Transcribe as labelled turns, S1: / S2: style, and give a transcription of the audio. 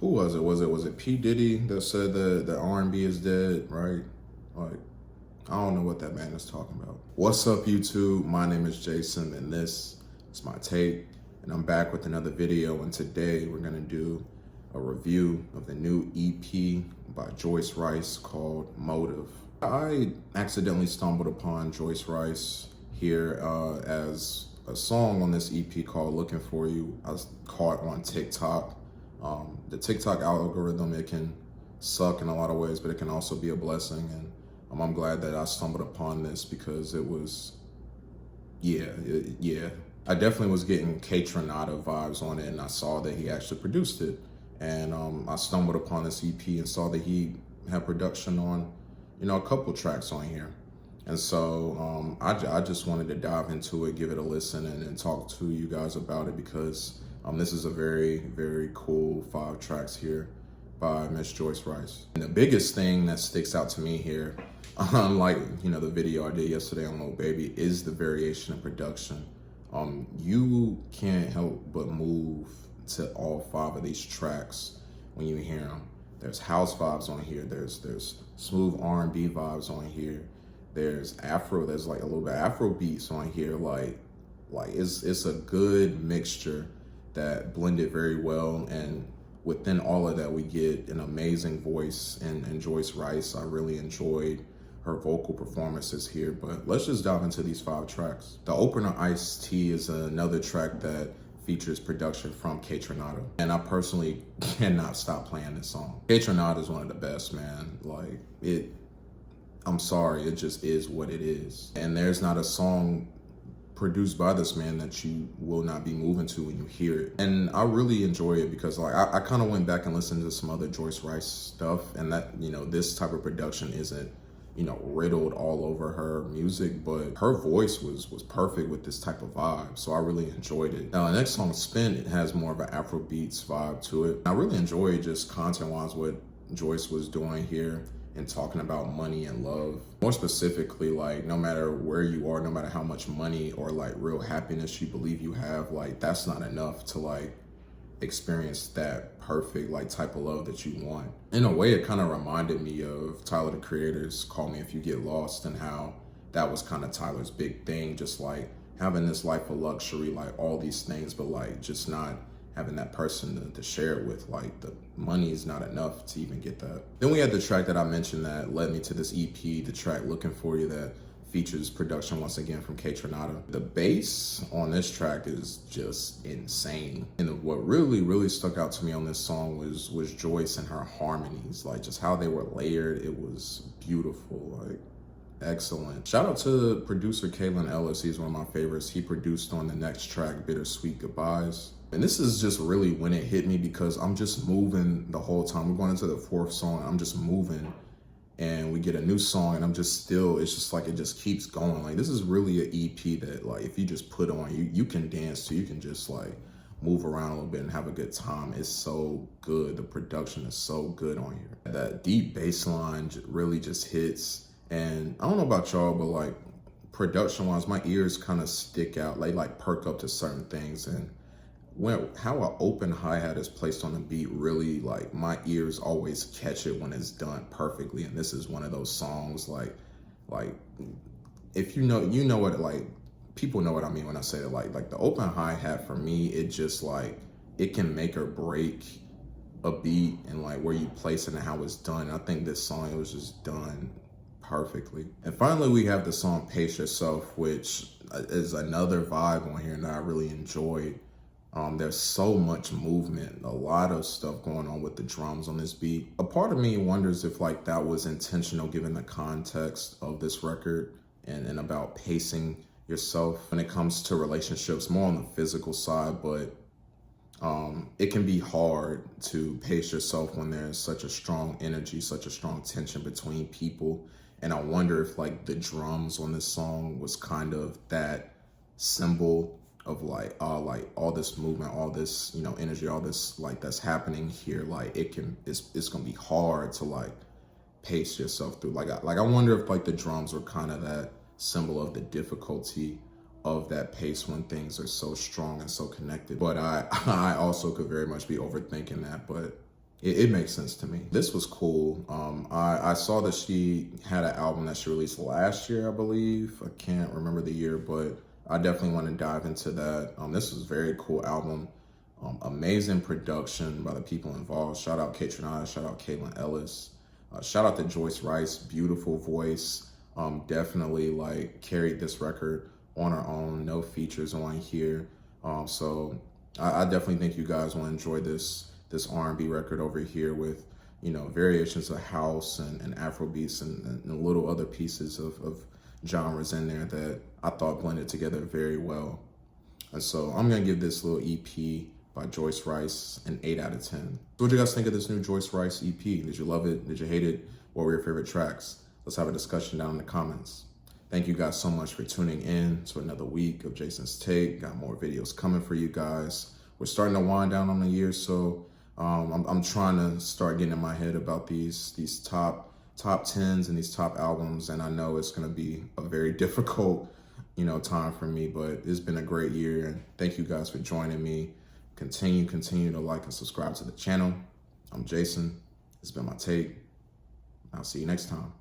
S1: Who was it? Was it P. Diddy that said that R&B is dead, right? Like, I don't know what that man is talking about. What's up, YouTube? My name is Jason, and this is my take, and I'm back with another video, and today we're gonna do a review of the new EP by Joyce Wrice called Motive. I accidentally stumbled upon Joyce Wrice here as a song on this EP called Lookin For Ya. I was caught on TikTok. The TikTok algorithm, it can suck in a lot of ways, but it can also be a blessing. And I'm glad that I stumbled upon this because it was, yeah. I definitely was getting KAYTRANADA vibes on it, and I saw that he actually produced it. And I stumbled upon this EP and saw that he had production on, a couple tracks on here. And so I just wanted to dive into it, give it a listen, and talk to you guys about it because this is a very, very cool 5 tracks here by Miss Joyce Wrice. And the biggest thing that sticks out to me here, unlike the video I did yesterday on Lil Baby, is the variation in production. You can't help but move to all 5 of these tracks when you hear them. There's house vibes on here. There's smooth R&B vibes on here. There's there's like a little bit of Afrobeats on here. Like it's a good mixture that blended very well, and within all of that we get an amazing voice and Joyce Wrice. I really enjoyed her vocal performances here, but let's just dive into these 5 tracks. The opener, Iced Tea, is another track that features production from KAYTRANADA, and I personally cannot stop playing this song. KAYTRANADA is one of the best, man. I'm sorry, it just is what it is. And there's not a song produced by this man that you will not be moving to when you hear it. And I really enjoy it because I kind of went back and listened to some other Joyce Wrice stuff, and that, this type of production isn't, riddled all over her music, but her voice was perfect with this type of vibe. So I really enjoyed it. Now the next song, Spin, it has more of an Afrobeats vibe to it. I really enjoyed just content-wise what Joyce was doing here and talking about money and love. More specifically, no matter where you are, no matter how much money or real happiness you believe you have, that's not enough to experience that perfect type of love that you want. In a way, it kind of reminded me of Tyler the Creator's Call Me If You Get Lost, and how that was kind of Tyler's big thing, just having this life of luxury, all these things, but just not having that person to share it with. The money is not enough to even get that. Then we had the track that I mentioned that led me to this EP, the track Lookin For Ya, that features production once again from KAYTRANADA. The bass on this track is just insane. And what really, really stuck out to me on this song was Joyce and her harmonies, just how they were layered. It was beautiful, excellent. Shout out to producer Kaelin Ellis. He's one of my favorites. He produced on the next track, Bittersweet Goodbyes. And this is just really when it hit me because I'm just moving the whole time. We're going into the 4th song. I'm just moving, and we get a new song, and I'm just still, it's just it just keeps going. This is really an EP that if you just put on, you can dance to, you can just move around a little bit and have a good time. It's so good. The production is so good on here. That deep bass line really just hits. And I don't know about y'all, but production wise, my ears kind of stick out. They perk up to certain things. And how an open hi-hat is placed on the beat, really my ears always catch it when it's done perfectly. And this is one of those songs if you know what, people know what I mean when I say it. The open hi-hat for me, it just it can make or break a beat, and where you place it and how it's done. I think this song, it was just done perfectly. And finally, we have the song Pace Yourself, which is another vibe on here that I really enjoyed. There's so much movement, a lot of stuff going on with the drums on this beat. A part of me wonders if that was intentional given the context of this record and about pacing yourself when it comes to relationships, more on the physical side, but it can be hard to pace yourself when there's such a strong energy, such a strong tension between people. And I wonder if the drums on this song was kind of that symbol of all this movement, all this energy, all this that's happening here. It's gonna be hard to pace yourself through. I wonder if the drums were kind of that symbol of the difficulty of that pace when things are so strong and so connected. But I also could very much be overthinking that. But it makes sense to me. This was cool. I saw that she had an album that she released last year, I believe. I can't remember the year, but I definitely want to dive into that. This was a very cool album. Amazing production by the people involved. Shout out KAYTRANADA, shout out Kaelin, Ellis. Shout out to Joyce Wrice, beautiful voice. Definitely like carried this record on her own, no features on here. So I definitely think you guys will enjoy this R&B record over here with, you know, variations of house and Afrobeats and little other pieces of genres in there that I thought blended together very well. And so I'm gonna give this little EP by Joyce Wrice an 8 out of 10. So what do you guys think of this new Joyce Wrice EP? Did you love it? Did you hate it? What were your favorite tracks? Let's have a discussion down in the comments. Thank you guys so much for tuning in to another week of Jason's Take. Got more videos coming for you guys. We're starting to wind down on the year, so I'm trying to start getting in my head about these top 10s and these top albums, and I know it's gonna be a very difficult, you know, time for me, but it's been a great year, and thank you guys for joining me. Continue to like and subscribe to the channel. I'm Jason. It's been my take. I'll see you next time.